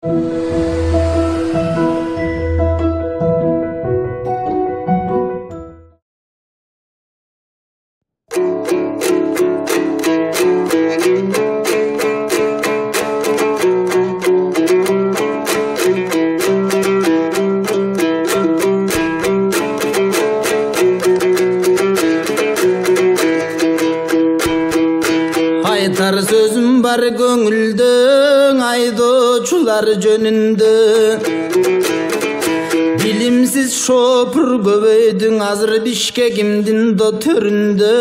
Aytar sözüm var gönülde, aydoçular jönünde. Bilimsiz şopur göböydün azır Bişkekimdin do töründe.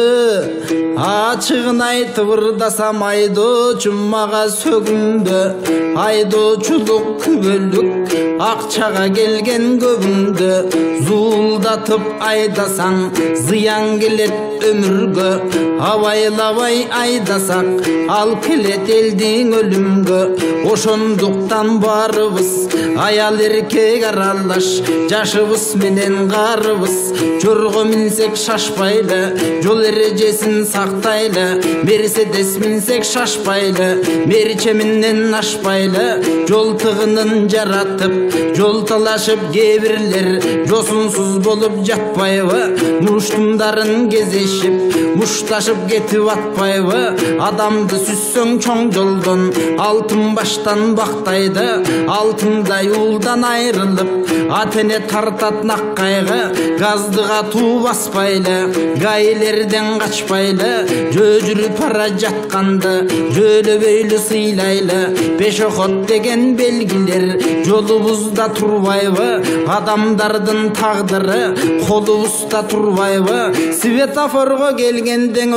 Açığın aytıp ırdasam aydoçum maga sögünde. Aydoçuluk kübölük akçaga gelgen göbünde. Zuldatıp aydasan ziyan gelet ömürgö. Havaylavay aydasak al kelet eldin ölümgö. Oşonduktan barыбыз ayal erkek aralaş. Жашыбыз менен карыбыз жорго минсек шашпайлы, жол эрежесин сактайлы. Мерседес минсек шашпайлы, мерчеминен ашпайлы. Жол тыгынын жаратып, жол талашып кээ-бирлер жосунсуз болуп жатпайбы? Муштумдарын кезешип, мушташып кетип атпайбы? Адамды сүзсөң чоң жолдон алтын баштан бактайды. Алтындай улдан айрылып атене тартат наккайгы. Газдыга туу баспайлы, гайлерден качпайлы. Жөө-жүрүп бара жатканды жөлөбөйлү сыйлайлы. Пешоход деген белгилер жолубузда турбайбы? Адамдардын тагдыры колубузда турбайбы? Светофорго келгенден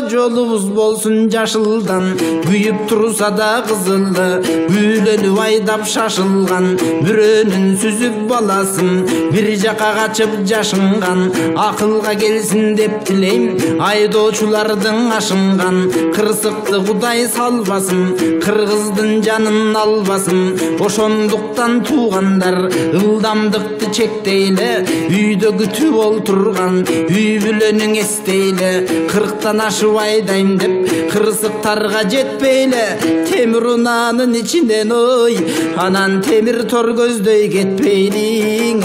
жолубуз болсун жашылдан. Күйүп турса да кызылды, күйлөнүп айдап шашылган. Бирөөнүн сүзүп баласын бир жака качып жашынган. Акылга келсин деп тилейм айдоочулардын ашынган. Кырсыкты Кудай салбасын, кыргыздын жанын албасын. Ошондуктан туугандар ылдамдыкты чектейле. Үйдө күтүп олтурган үй бүлөнүң эстейле. 40тан ашып айдайм деп кырсыктарга жетпейле. Темир унаанын ичинен ой, анан темир тор көздөй кетпейлиң.